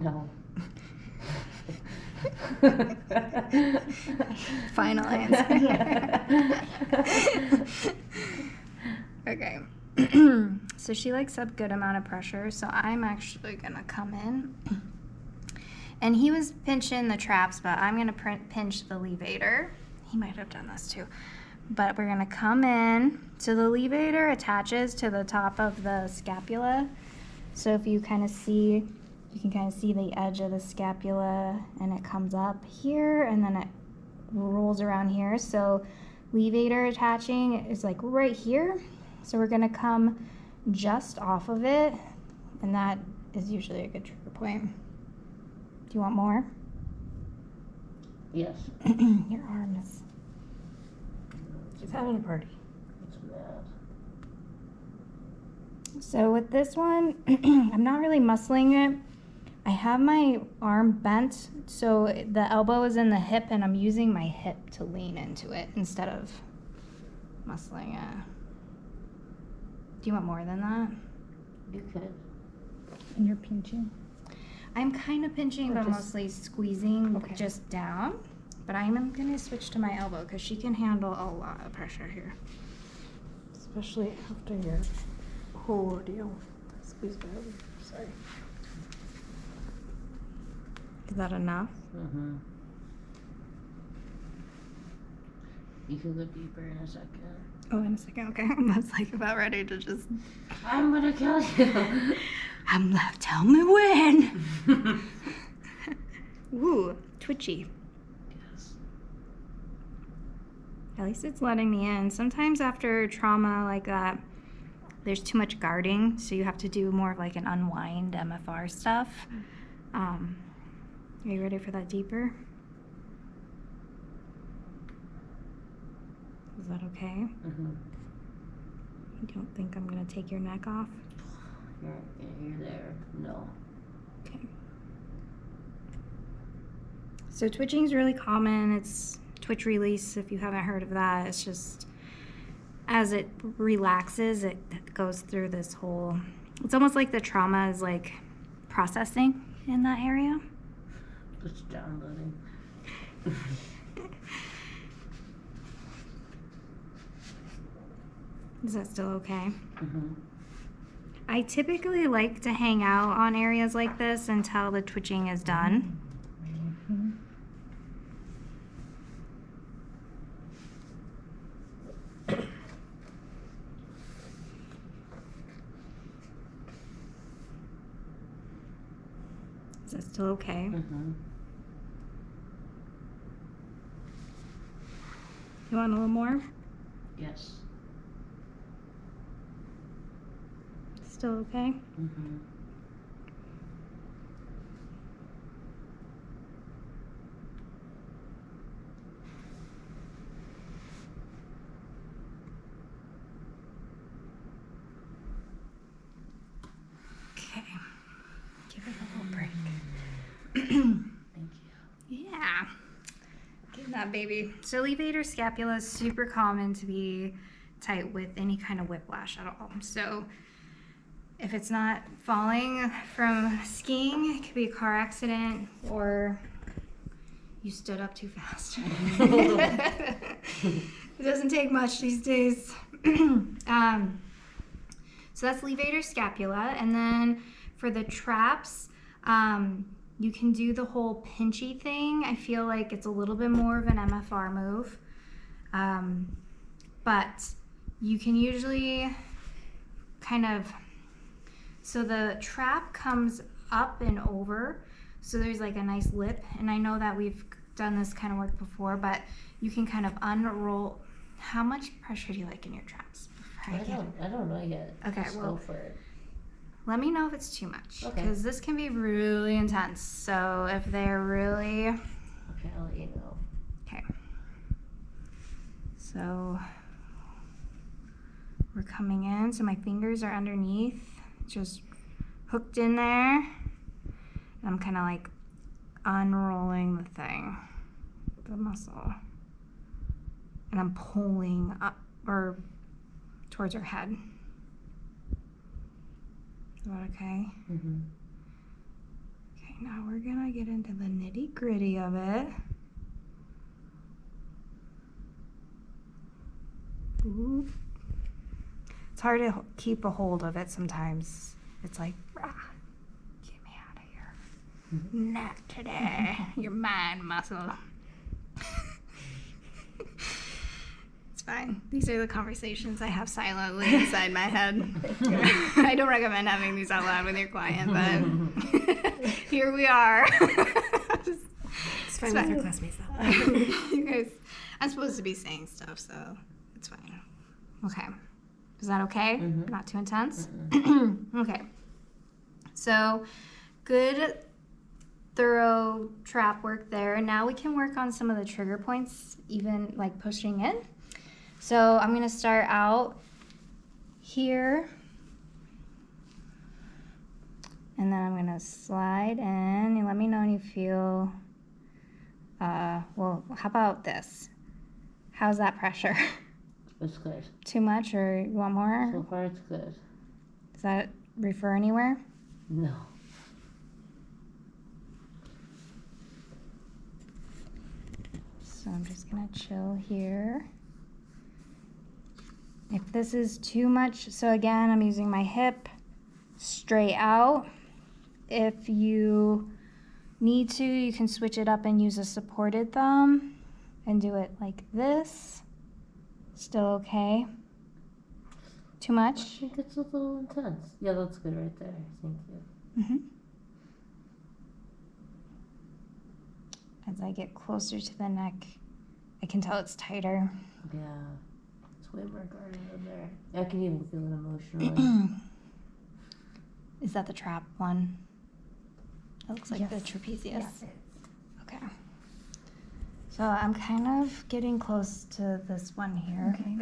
No. Final answer. Okay. So she likes a good amount of pressure, so I'm actually gonna come in. And he was pinching the traps, but I'm gonna pinch the levator. He might have done this too. But we're gonna come in. So the levator attaches to the top of the scapula. So if you kind of see, you can kind of see the edge of the scapula, and it comes up here, and then it rolls around here. So levator attaching is like right here. So we're gonna come just off of it, and that is usually a good trigger point. Do you want more? Yes. Your arm is... She's having a party. It's mad. So with this one, I'm not really muscling it. I have my arm bent, so the elbow is in the hip, and I'm using my hip to lean into it instead of muscling it. Do you want more than that? You could. And you're pinching? I'm kind of pinching, Or but just- mostly squeezing Okay. just down. But I'm going to switch to my elbow because she can handle a lot of pressure here. Especially after your whole ordeal. Squeeze my elbow. Sorry. Is that enough? Mm-hmm. You can go deeper in a second. Oh, in a second. Okay. I was like about ready to just... I'm gonna kill you. Tell me when. Ooh, twitchy. Yes. At least it's letting me in. Sometimes after trauma like that, there's too much guarding, so you have to do more of like an unwind MFR stuff. Are you ready for that deeper? Is that okay? Mm-hmm. You don't think I'm gonna take your neck off? You're there. No. Okay. So twitching is really common. It's twitch release, if you haven't heard of that. It's just as it relaxes, it goes through this whole, it's almost like the trauma is like processing in that area. It's downloading. Is that still okay? Mm-hmm. I typically like to hang out on areas like this until the twitching is done. Mm-hmm. Is that still okay? Mm-hmm. You want a little more? Yes. Still okay? Mm-hmm. Okay. Give it a little break. Thank you. Yeah. Get that baby. So levator scapula is super common to be tight with any kind of whiplash at all. So if it's not falling from skiing, it could be a car accident or you stood up too fast. It doesn't take much these days. So that's levator scapula. And then for the traps, you can do the whole pinchy thing. I feel like it's a little bit more of an MFR move. But you can usually kind of, so the trap comes up and over. So there's like a nice lip. And I know that we've done this kind of work before, but you can kind of unroll. How much pressure do you like in your traps? I don't know yet. Okay, Just well, go for it. let me know if it's too much, Okay. because this can be really intense. So if they're really, Okay, I'll let you know. okay. So we're coming in. So my fingers are underneath, just hooked in there. And I'm kind of like unrolling the thing, the muscle. And I'm pulling up or towards her head. Is that okay? Mm-hmm. Okay, now we're gonna get into the nitty gritty of it. Ooh. It's hard to keep a hold of it sometimes. It's like, rah, get me out of here. Not today. Your mind muscle. It's fine. These are the conversations I have silently inside my head. I don't recommend having these out loud with your client, but here we are. It's fine with your classmates though. You guys, I'm supposed to be saying stuff, so it's fine. Okay. Is that okay? Mhm. Not too intense? Okay. So, good, thorough trap work there. Now we can work on some of the trigger points, even like pushing in. So, I'm going to start out here. And then I'm going to slide in. You let me know when you feel, well, how about this? How's that pressure? It's good. Too much, or you want more? So far, it's good. Does that refer anywhere? No. So I'm just gonna chill here. If this is too much, so again, I'm using my hip straight out. If you need to, you can switch it up and use a supported thumb and do it like this. Still okay? Too I much? think it's a little intense. Yeah, that's good right there. Thank you. Mm-hmm. As I get closer to the neck, I can tell it's tighter. Yeah. It's way more guarded in there. I can even feel it emotionally. Is that the trap one? That looks like Yes. the trapezius. Yes. Okay. So I'm kind of getting close to this one here. Okay.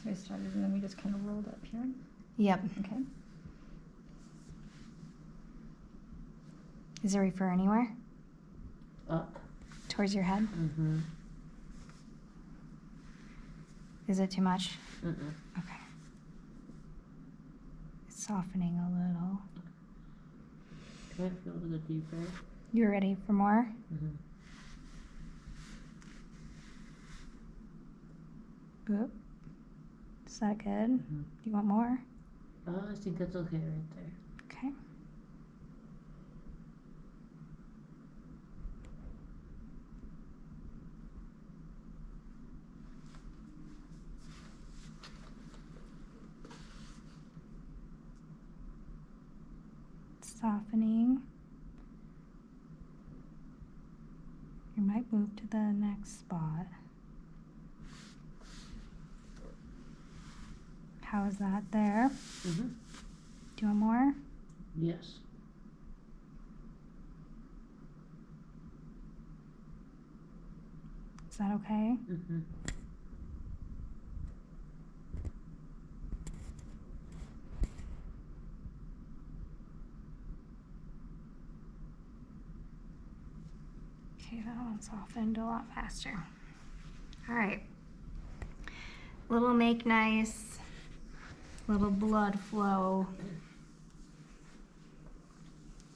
So I started and then we just kind of rolled up here. Yep. Okay. Does it refer anywhere? Up. Towards your head? Mm-hmm. Is it too much? Mm-mm. Okay. It's softening a little. Can I feel it a little deeper? You're ready for more? Mm-hmm. Oop. Is that good? Mm-hmm. Do you want more? I think that's okay right there. Okay. Softening. You might move to the next spot. How is that there? Mm-hmm. Do you want more? Yes. Is that okay? Mm-hmm. Okay, that one softened a lot faster. All right. Little make nice, little blood flow.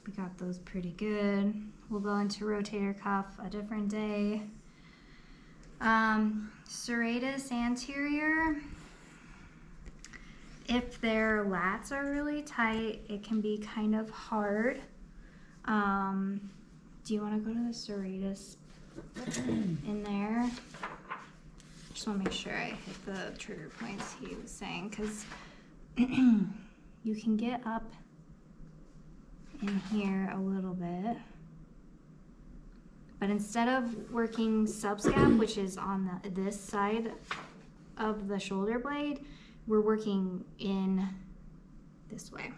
We got those pretty good. We'll go into rotator cuff a different day. Serratus anterior. If their lats are really tight, it can be kind of hard. Do you want to go to the serratus in there? Just want to make sure I hit the trigger points he was saying, because you can get up in here a little bit. But instead of working subscap, which is on this side of the shoulder blade, we're working in this way.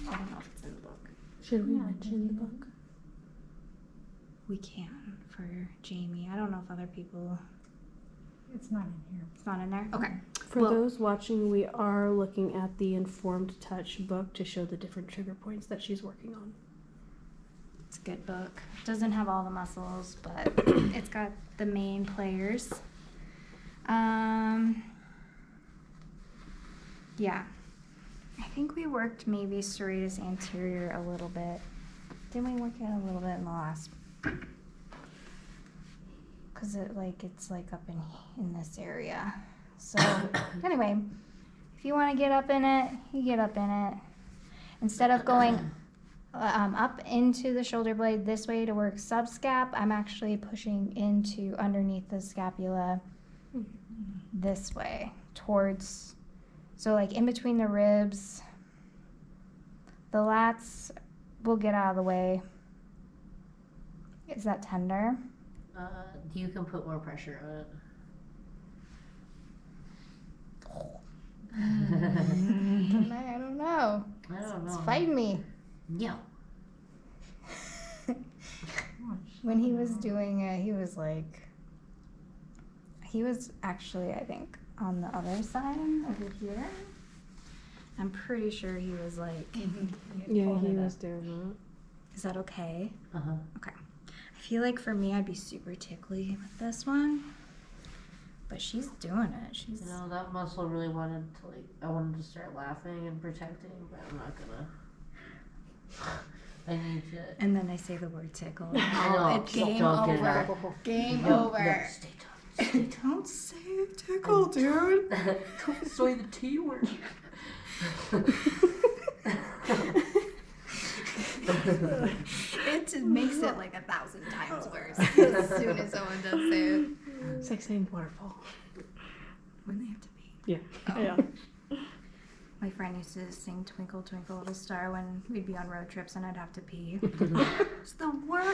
I don't know if it's in the book. Should we mention the book? We can for Jamie. I don't know if other people. It's not in here. It's not in there? Okay. For Well- those watching, we are looking at the Informed Touch book to show the different trigger points that she's working on. It's a good book. It doesn't have all the muscles, but it's got the main players. Yeah. I think we worked maybe serratus anterior a little bit. Didn't we work it a little bit in the last? Cause it's like up in this area. So anyway, if you want to get up in it, you get up in it. Instead of going up into the shoulder blade this way to work subscap, I'm actually pushing into underneath the scapula this way towards, so like in between the ribs. The lats will get out of the way. Is that tender? You can put more pressure on it. I don't know. I don't know. It's fighting me. Yeah. When he was doing it, he was actually, I think, on the other side over here. I'm pretty sure he was like, Yeah, he was doing that. is that okay? Uh-huh. Okay. I feel like for me, I'd be super tickly with this one. But she's doing it. She's. You know, that muscle really wanted to, like, I wanted to start laughing and protecting, but I'm not gonna. I need to. And then I say the word tickle. I know. It's game Don't get over. that. Game No, over. no, stay tough. Stay tough. Don't say tickle, dude. Don't say the T word. It makes it like 1,000 times worse as soon as someone does say it. It's like saying waterfall. When they have to pee. Yeah. Oh. Yeah. My friend used to sing Twinkle, Twinkle, Little Star when we'd be on road trips and I'd have to pee. It's the worst.